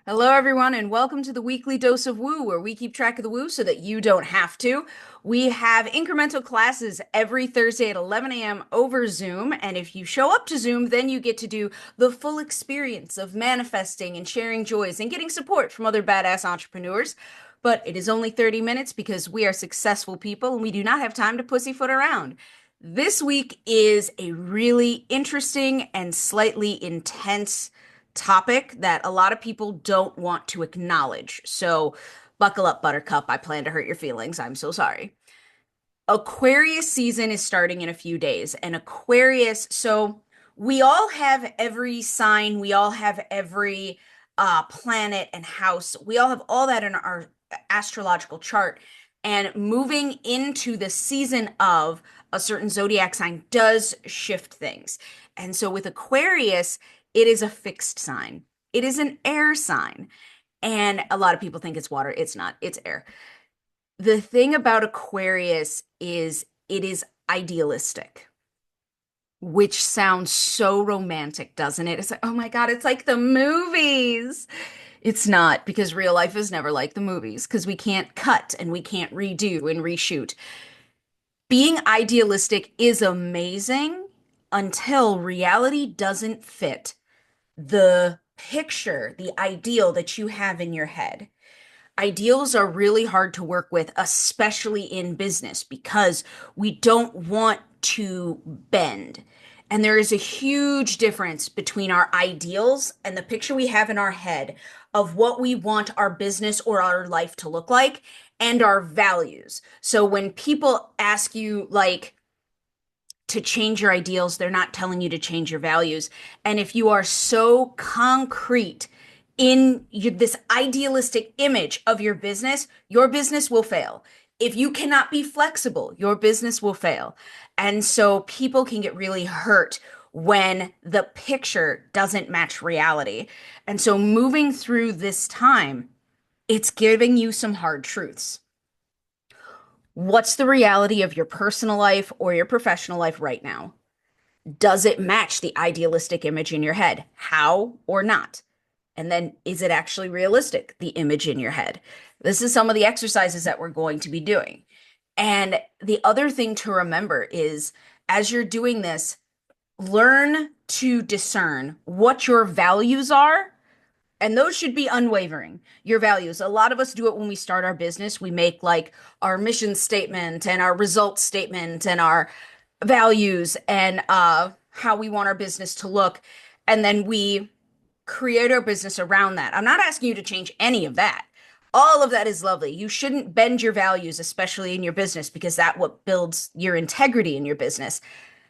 Hello, everyone, and welcome to the weekly dose of woo, where we keep track of the woo so that you don't have to. We have incremental classes every Thursday at 11 a.m. over Zoom, and if you show up to Zoom, then you get to do the full experience of manifesting and sharing joys and getting support from other badass entrepreneurs. But it is only 30 minutes because we are successful people and we do not have time to pussyfoot around. This week is a really interesting and slightly intense topic that a lot of people don't want to acknowledge. So, buckle up, Buttercup. I plan to hurt your feelings. I'm so sorry. Aquarius season is starting in a few days, and Aquarius, so we all have every sign, we all have every planet and house, we all have all that in our astrological chart. And moving into the season of a certain zodiac sign does shift things. And so with Aquarius, it is a fixed sign. It is an air sign. And a lot of people think it's water. It's not, it's air. The thing about Aquarius is it is idealistic, which sounds so romantic, doesn't it? It's like, oh my God, it's like the movies. It's not, because real life is never like the movies, because we can't cut and we can't redo and reshoot. Being idealistic is amazing until reality doesn't fit the picture, the ideal that you have in your head. Ideals are really hard to work with, especially in business, because we don't want to bend. And there is a huge difference between our ideals and the picture we have in our head of what we want our business or our life to look like and our values. So when people ask you, like, to change your ideals, they're not telling you to change your values. And if you are so concrete in this idealistic image of your business will fail. If you cannot be flexible, your business will fail. And so people can get really hurt when the picture doesn't match reality. And so moving through this time, it's giving you some hard truths. What's the reality of your personal life or your professional life right now? Does it match the idealistic image in your head? How or not? And then is it actually realistic, the image in your head? This is some of the exercises that we're going to be doing. And the other thing to remember is as you're doing this, learn to discern what your values are, and those should be unwavering. Your values. A lot of us do it when we start our business. We make like our mission statement and our results statement and our values and how we want our business to look. And then we create our business around that. I'm not asking you to change any of that. All of that is lovely. You shouldn't bend your values, especially in your business, because that what builds your integrity in your business.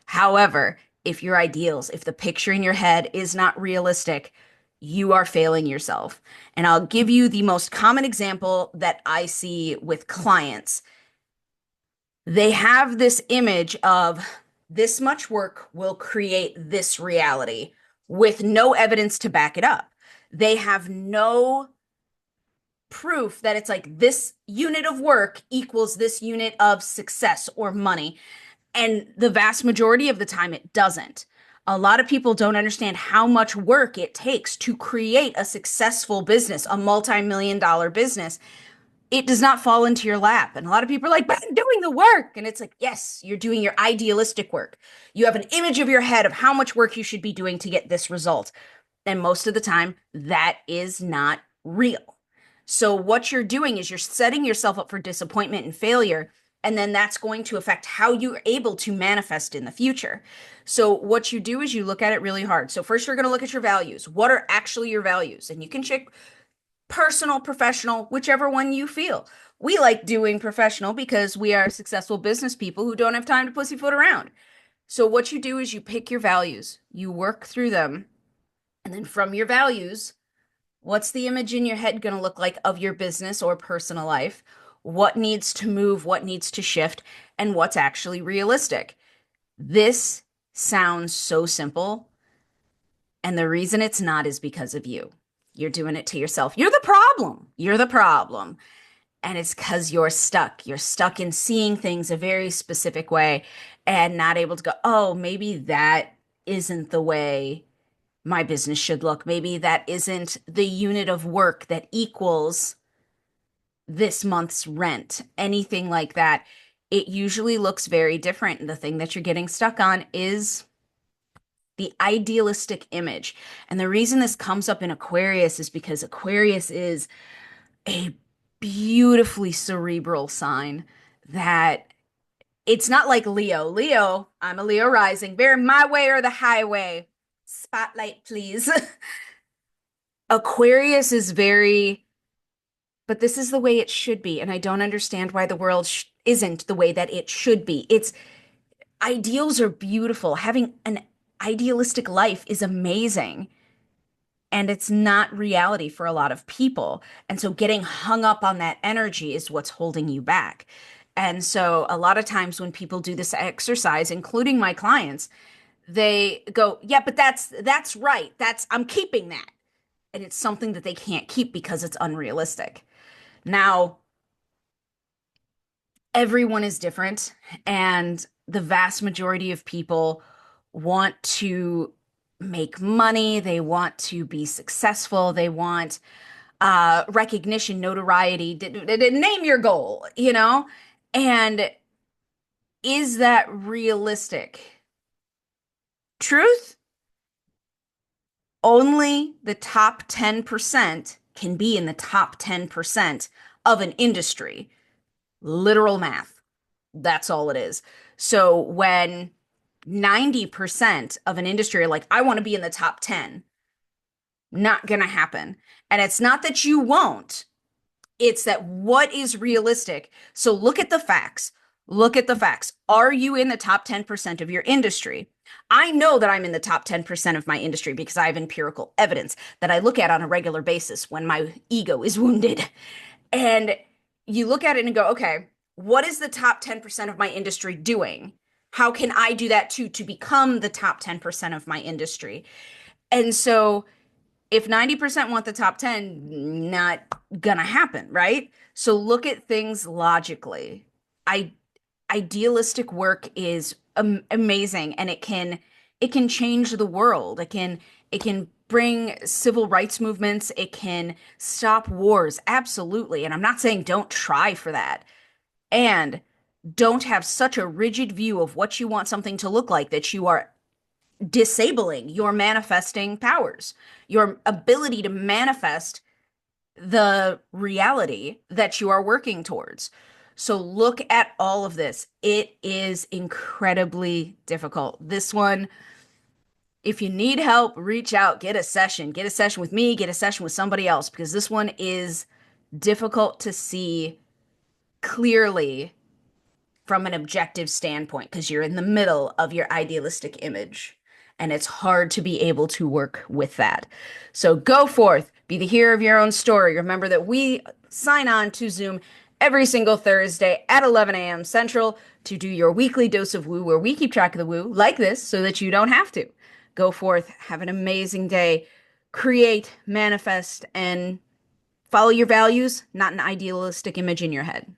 However, if your ideals, if the picture in your head is not realistic, you are failing yourself. And I'll give you the most common example that I see with clients. They have this image of this much work will create this reality with no evidence to back it up. They have no proof that it's like this unit of work equals this unit of success or money. And the vast majority of the time, it doesn't. A lot of people don't understand how much work it takes to create a successful business, a multi-million dollar business. It does not fall into your lap. And a lot of people are like, but I'm doing the work. And it's like, yes, you're doing your idealistic work. You have an image of your head of how much work you should be doing to get this result. And most of the time, that is not real. So what you're doing is you're setting yourself up for disappointment and failure. And then that's going to affect how you're able to manifest in the future. So what you do is you look at it really hard. So first you're going to look at your values. What are actually your values? And you can check personal, professional, whichever one you feel. We like doing professional because we are successful business people who don't have time to pussyfoot around. So what you do is you pick your values, you work through them, and then from your values, what's the image in your head going to look like of your business or personal life? What needs to move, what needs to shift, and what's actually realistic? This sounds so simple, and the reason it's not is because of you. You're doing it to yourself. You're the problem. You're the problem. And it's because you're stuck. You're stuck in seeing things a very specific way and not able to go, oh, maybe that isn't the way my business should look. Maybe that isn't the unit of work that equals this month's rent, anything like that. It usually looks very different. And the thing that you're getting stuck on is the idealistic image. And the reason this comes up in Aquarius is because Aquarius is a beautifully cerebral sign that it's not like Leo. Leo, I'm a Leo rising. Bear my way or the highway. Spotlight, please. Aquarius is very, but this is the way it should be. And I don't understand why the world isn't the way that it should be. It's ideals are beautiful. Having an idealistic life is amazing. And it's not reality for a lot of people. And so getting hung up on that energy is what's holding you back. And so a lot of times when people do this exercise, including my clients, they go, "Yeah, but that's right. That's I'm keeping that." And it's something that they can't keep because it's unrealistic. Now, everyone is different, and the vast majority of people want to make money, they want to be successful, they want recognition, notoriety, name your goal, you know? And is that realistic? Truth, only the top 10% can be in the top 10% of an industry. Literal math. That's all it is. So when 90% of an industry are like, I want to be in the top 10, not gonna happen. And it's not that you won't, it's that what is realistic. So look at the facts. Look at the facts. Are you in the top 10% of your industry? I know that I'm in the top 10% of my industry because I have empirical evidence that I look at on a regular basis when my ego is wounded. And you look at it and go, okay, what is the top 10% of my industry doing? How can I do that too to become the top 10% of my industry? And so if 90% want the top 10, not gonna happen, right? So look at things logically. I idealistic work is amazing, and it can change the world. It can bring civil rights movements, it can stop wars, absolutely. And I'm not saying don't try for that. And don't have such a rigid view of what you want something to look like that you are disabling your manifesting powers, your ability to manifest the reality that you are working towards. So look at all of this. It is incredibly difficult. This one, if you need help, reach out, get a session. Get a session with me, get a session with somebody else, because this one is difficult to see clearly from an objective standpoint because you're in the middle of your idealistic image and it's hard to be able to work with that. So go forth, be the hero of your own story. Remember that we sign on to Zoom every single Thursday at 11 a.m. Central to do your weekly dose of woo, where we keep track of the woo like this so that you don't have to. Go forth, have an amazing day, create, manifest, and follow your values, not an idealistic image in your head.